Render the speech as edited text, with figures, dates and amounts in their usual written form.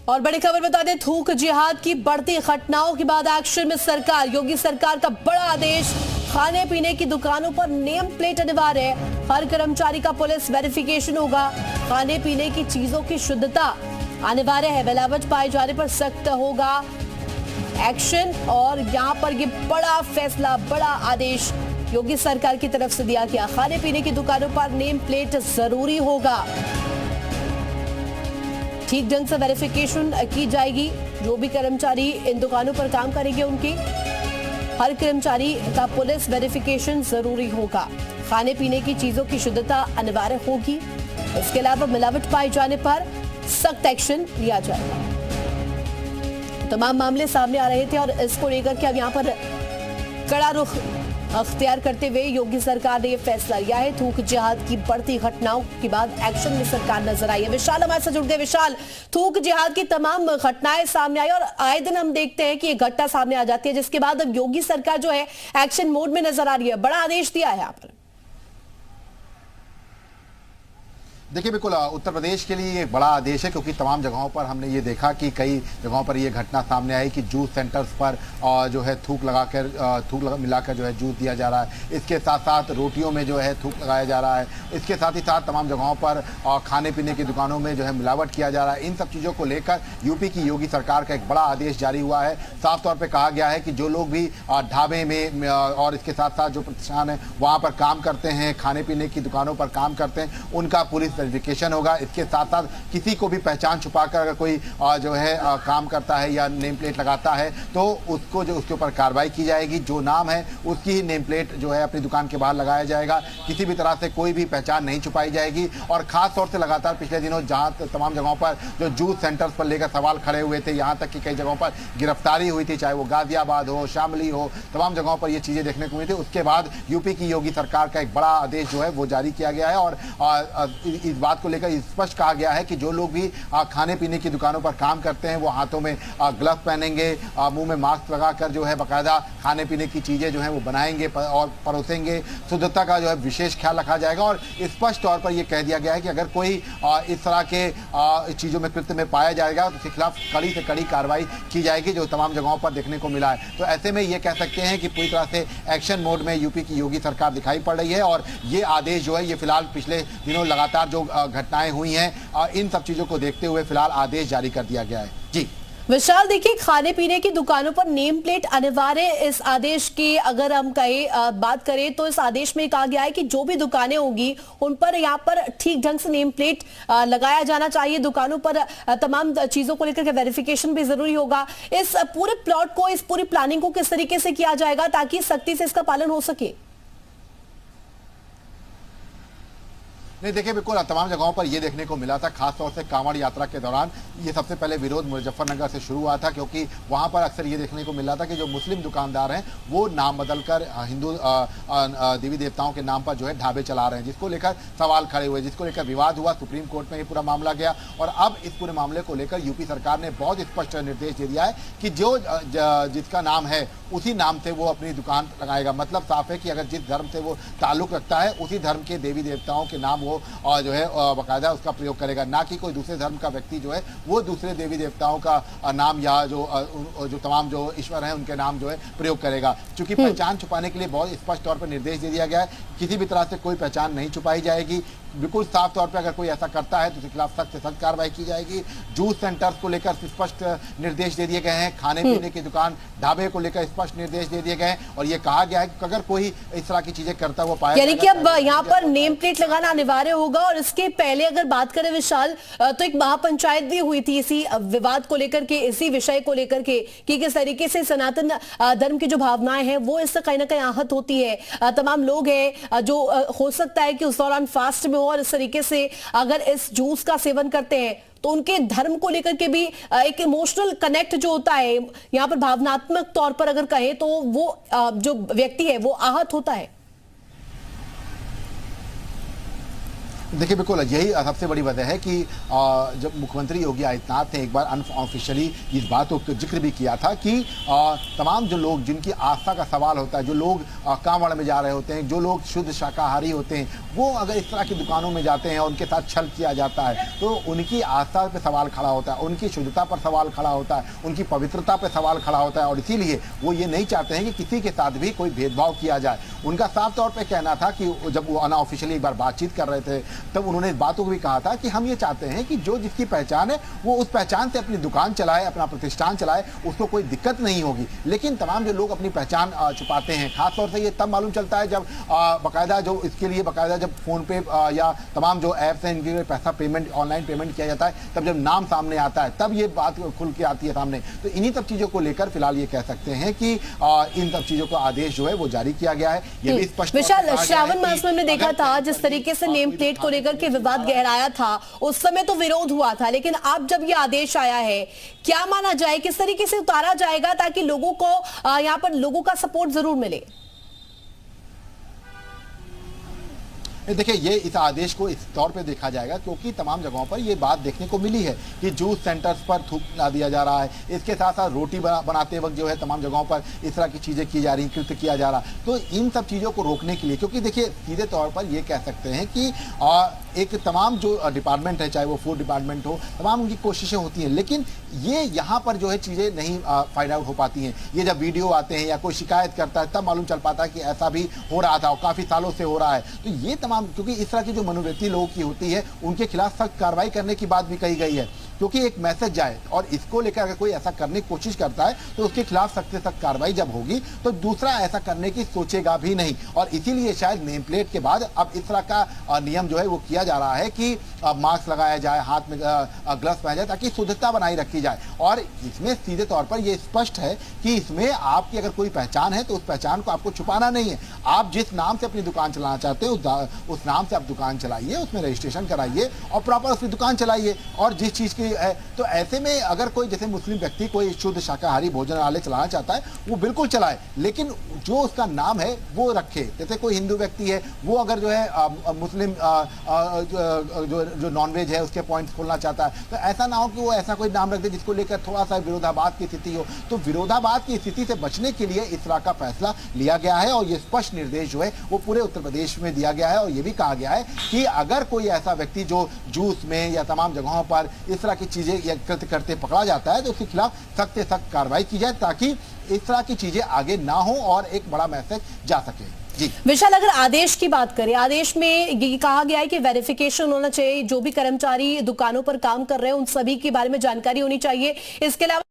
और बड़ी खबर बता दें, थूक जिहाद की बढ़ती घटनाओं के बाद एक्शन में सरकार। योगी सरकार का बड़ा आदेश, खाने पीने की दुकानों पर नेम प्लेट अनिवार्य है। हर कर्मचारी का पुलिस वेरिफिकेशन होगा। खाने पीने की चीजों की शुद्धता अनिवार्य है। मिलावट पाए जाने पर सख्त होगा एक्शन। और यहां पर ये बड़ा फैसला, बड़ा आदेश योगी सरकार की तरफ से दिया गया। खाने पीने की दुकानों पर नेम प्लेट जरूरी होगा। ठीक ढंग से वेरिफिकेशन की जाएगी। जो भी कर्मचारी इन दुकानों पर काम करेंगे उनकी हर कर्मचारी का पुलिस वेरिफिकेशन जरूरी होगा। खाने पीने की चीजों की शुद्धता अनिवार्य होगी। इसके अलावा मिलावट पाए जाने पर सख्त एक्शन लिया जाएगा। तमाम मामले सामने आ रहे थे और इसको लेकर के अब यहाँ पर कड़ा रुख अख्तियार करते हुए योगी सरकार ने यह फैसला लिया है। थूक जिहाद की बढ़ती घटनाओं के बाद एक्शन में सरकार नजर आई है। विशाल हमारे साथ जुड़ गए। विशाल, थूक जिहाद की तमाम घटनाएं सामने आई और आए दिन हम देखते हैं कि ये घटना सामने आ जाती है, जिसके बाद अब योगी सरकार जो है एक्शन मोड में नजर आ रही है। बड़ा आदेश दिया है यहाँ पर। देखिए, बिल्कुल उत्तर प्रदेश के लिए एक बड़ा आदेश है, क्योंकि तमाम जगहों पर हमने ये देखा कि कई जगहों पर ये घटना सामने आई कि जूस सेंटर्स पर जो है थूक मिलाकर जो है जूस दिया जा रहा है। इसके साथ साथ रोटियों में जो है थूक लगाया जा रहा है। इसके साथ ही साथ तमाम जगहों पर खाने पीने की दुकानों में जो है मिलावट किया जा रहा है। इन सब चीज़ों को लेकर यूपी की योगी सरकार का एक बड़ा आदेश जारी हुआ है। साफ तौर पर कहा गया है कि जो लोग भी ढाबे में और इसके साथ साथ जो प्रतिष्ठान है वहाँ पर काम करते हैं, खाने पीने की दुकानों पर काम करते हैं, उनका पुलिस वेरिफिकेशन होगा। इसके साथ साथ किसी को भी पहचान छुपाकर अगर कोई जो है काम करता है या नेम प्लेट लगाता है तो उसको जो उसके ऊपर कार्रवाई की जाएगी। जो नाम है उसकी ही नेम प्लेट जो है अपनी दुकान के बाहर लगाया जाएगा। किसी भी तरह से कोई भी पहचान नहीं छुपाई जाएगी। और खास तौर से लगातार पिछले दिनों जहां तमाम जगहों पर जो जूस सेंटर्स पर लेकर सवाल खड़े हुए थे, यहां तक कि कई जगहों पर गिरफ्तारी हुई थी, चाहे वो गाजियाबाद हो, शामली हो, तमाम जगहों पर ये चीजें देखने को मिली थी। उसके बाद यूपी की योगी सरकार का एक बड़ा आदेश जो है वो जारी किया गया है। और इस बात को लेकर स्पष्ट कहा गया है कि जो लोग भी खाने पीने की दुकानों पर काम करते हैं वो हाथों में ग्लव पहनेंगे, मुंह में मास्क लगाकर जो है बाकायदा खाने पीने की चीजें जो है वो बनाएंगे और परोसेंगे। शुद्धता का जो है विशेष ख्याल रखा जाएगा। और स्पष्ट तौर पर यह कह दिया गया है कि अगर कोई इस तरह के चीजों में कृत्य में पाया जाएगा तो उसके खिलाफ कड़ी से कड़ी कार्रवाई की जाएगी, जो तमाम जगहों पर देखने को मिला है। तो ऐसे में ये कह सकते हैं कि पूरी तरह से एक्शन मोड में यूपी की योगी सरकार दिखाई पड़ रही है। और ये आदेश जो है ये फिलहाल पिछले दिनों लगातार जो घटनाएं हुई हैं इन सब चीजों को देखते हुए फिलहाल आदेश जारी कर दिया गया है। जी विशाल, देखिए, खाने पीने की दुकानों पर नेम प्लेट अनिवार्य। इस आदेश की अगर हम बात करें तो इस आदेश में कहा गया है कि जो भी दुकानें होंगी उन पर यहाँ पर ठीक ढंग से नेम प्लेट लगाया जाना चाहिए। दुकानों पर तमाम चीजों को लेकर के वेरिफिकेशन भी जरूरी होगा। इस पूरे प्लॉट को, इस पूरी प्लानिंग को किस तरीके से किया जाएगा ताकि सख्ती से इसका पालन हो सके? नहीं, देखिए, बिल्कुल तमाम जगहों पर ये देखने को मिला था। खासतौर से कांवड़ यात्रा के दौरान ये सबसे पहले विरोध मुजफ्फरनगर से शुरू हुआ था, क्योंकि वहां पर अक्सर ये देखने को मिल रहा था कि जो मुस्लिम दुकानदार हैं वो नाम बदलकर हिंदू देवी देवताओं के नाम पर जो है ढाबे चला रहे हैं, जिसको लेकर सवाल खड़े हुए, जिसको लेकर विवाद हुआ। सुप्रीम कोर्ट में ये पूरा मामला गया और अब इस पूरे मामले को लेकर यूपी सरकार ने बहुत स्पष्ट निर्देश दे दिया है कि जो जिसका नाम है उसी नाम से वो अपनी दुकान लगाएगा। मतलब साफ है कि अगर जिस धर्म से वो ताल्लुक रखता है उसी धर्म के देवी देवताओं के नाम वो जो है बाकायदा उसका प्रयोग करेगा, ना कि कोई दूसरे धर्म का व्यक्ति जो है वो दूसरे देवी देवताओं का नाम या जो तमाम जो ईश्वर हैं उनके नाम जो है प्रयोग करेगा। चूंकि पहचान छुपाने के लिए बहुत स्पष्ट तौर पर निर्देश दे दिया गया है, किसी भी तरह से कोई पहचान नहीं छुपाई जाएगी। बिल्कुल साफ तौर पर अगर कोई ऐसा करता है तो उसके खिलाफ सख्त से सख्त कार्रवाई की जाएगी। जूस सेंटर्स को लेकर स्पष्ट निर्देश दे दिए गए हैं। खाने पीने की दुकान, ढाबे को लेकर स्पष्ट निर्देश दे दिए गए हैं। और ये कहा गया है कि अगर कोई इस तरह की चीजें करता हुआ पाया, यानी कि अब यहाँ पर नेम प्लेट लगाना अनिवार्य होगा। और इसके पहले अगर बात करें विशाल, तो एक महापंचायत भी हुई थी इसी विवाद को लेकर के, इसी विषय को लेकर के कि किस तरीके से सनातन धर्म की जो भावनाएं हैं वो इससे कहीं ना कहीं आहत होती है। तमाम लोग हैं जो हो सकता है कि उस दौरान फास्ट में हो और इस तरीके से अगर इस जूस का सेवन करते हैं तो उनके धर्म को लेकर के भी एक इमोशनल कनेक्ट जो होता है, यहाँ पर भावनात्मक तौर पर अगर कहें तो वो जो व्यक्ति है वो आहत होता है। देखिए बिल्कुल यही सबसे बड़ी वजह है कि जब मुख्यमंत्री योगी आदित्यनाथ ने एक बार अनऑफिशियली इस बात को जिक्र भी किया था कि तमाम जो लोग जिनकी आस्था का सवाल होता है, जो लोग कांवड़ में जा रहे होते हैं, जो लोग शुद्ध शाकाहारी होते हैं, वो अगर इस तरह की दुकानों में जाते हैं और उनके साथ छल किया जाता है तो उनकी आस्था पर सवाल खड़ा होता है, उनकी शुद्धता पर सवाल खड़ा होता है, उनकी पवित्रता पर सवाल खड़ा होता है। और इसीलिए वो ये नहीं चाहते हैं कि किसी के साथ भी कोई भेदभाव किया जाए। उनका साफ तौर पर कहना था कि जब वो अनऑफिशियली एक बार बातचीत कर रहे थे तब उन्होंने इस बातों को भी कहा था कि हम ये चाहते हैं कि जो जिसकी पहचान है वो उस पहचान से अपनी दुकान चलाए, अपना प्रतिष्ठान चलाए, उसको कोई दिक्कत नहीं होगी। लेकिन तमाम जो लोग अपनी पहचान छुपाते हैं, खासतौर से ये तब मालूम चलता है जब बाकायदा जो इसके लिए बाकायदा जब फोन पे या तमाम जो ऐप्स हैं इनके पैसा पेमेंट ऑनलाइन पेमेंट किया जाता है, तब जब नाम सामने आता है तब ये बात खुल के आती है सामने। तो इन्हीं सब चीजों को लेकर फिलहाल ये कह सकते हैं कि इन सब चीजों का आदेश जो है वो जारी किया गया है। ये भी स्पष्ट विशाल, श्रावण मास में हमने देखा था जिस तरीके से नेम प्लेट को लेकर के विवाद गहराया था, उस समय तो विरोध हुआ था, लेकिन अब जब ये आदेश आया है, क्या माना जाए, किस तरीके से उतारा जाएगा ताकि लोगों को यहाँ पर लोगों का सपोर्ट जरूर मिले? देखिए ये इस आदेश को इस तौर पे देखा जाएगा क्योंकि तमाम जगहों पर ये बात देखने को मिली है कि जूस सेंटर्स पर थूक दिया जा रहा है, इसके साथ साथ रोटी बनाते वक्त जो है तमाम जगहों पर इस तरह की चीज़ें की जा रही, कृत्य किया जा रहा। तो इन सब चीज़ों को रोकने के लिए, क्योंकि देखिए सीधे तौर पर ये कह सकते हैं कि एक तमाम जो डिपार्टमेंट है, चाहे वो फूड डिपार्टमेंट हो, तमाम उनकी कोशिशें होती हैं, लेकिन ये यहाँ पर जो है चीज़ें नहीं फाइंड आउट हो पाती हैं। ये जब वीडियो आते हैं या कोई शिकायत करता है तब मालूम चल पाता है कि ऐसा भी हो रहा था और काफ़ी सालों से हो रहा है। तो ये तमाम, क्योंकि इस तरह की जो मनोवृत्ति लोगों की होती है उनके खिलाफ सख्त कार्रवाई करने की बात भी कही गई है, क्योंकि एक मैसेज जाए और इसको लेकर अगर कोई ऐसा करने की कोशिश करता है तो उसके खिलाफ सख्त से सख्त कार्रवाई जब होगी तो दूसरा ऐसा करने की सोचेगा भी नहीं। और इसीलिए शायद नेम प्लेट के बाद अब इस तरह का नियम जो है वो किया जा रहा है कि मास्क लगाया जाए, हाथ में ग्लव्स पहने जाए, ताकि शुद्धता बनाई रखी जाए। और इसमें सीधे तौर पर यह स्पष्ट है कि इसमें आपकी अगर कोई पहचान है तो उस पहचान को आपको छुपाना नहीं है। आप जिस नाम से अपनी दुकान चलाना चाहते हो उस नाम से आप दुकान चलाइए, उसमें रजिस्ट्रेशन कराइए और प्रॉपर उसकी दुकान चलाइए। और जिस चीज़ की है तो ऐसे में अगर कोई जैसे मुस्लिम व्यक्ति कोई शुद्ध शाकाहारी भोजनालय चलाना चाहता है वो बिल्कुल चलाए, लेकिन जो उसका नाम है वो रखे। जैसे कोई हिंदू व्यक्ति है वो अगर जो है मुस्लिम जो नॉनवेज है उसके पॉइंट्स खोलना चाहता है तो ऐसा ना हो कि वो ऐसा कोई नाम रख दे जिसको लेकर थोड़ा सा विरोधाभास की स्थिति हो। तो विरोधाभास की स्थिति से बचने के लिए इस तरह का फैसला लिया गया है और ये स्पष्ट निर्देश जो है वो पूरे उत्तर प्रदेश में दिया गया है। और ये भी कहा गया है कि अगर कोई ऐसा व्यक्ति जो जूस में या तमाम जगहों पर इस तरह की चीजें या कृत्य करते पकड़ा जाता है तो उसके खिलाफ सख्त से सख्त कार्रवाई की जाए ताकि इस तरह की चीजें आगे ना हो और एक बड़ा मैसेज जा सके। जी विशाल, अगर आदेश की बात करें, आदेश में ये कहा गया है कि वेरिफिकेशन होना चाहिए, जो भी कर्मचारी दुकानों पर काम कर रहे हैं उन सभी के बारे में जानकारी होनी चाहिए। इसके अलावा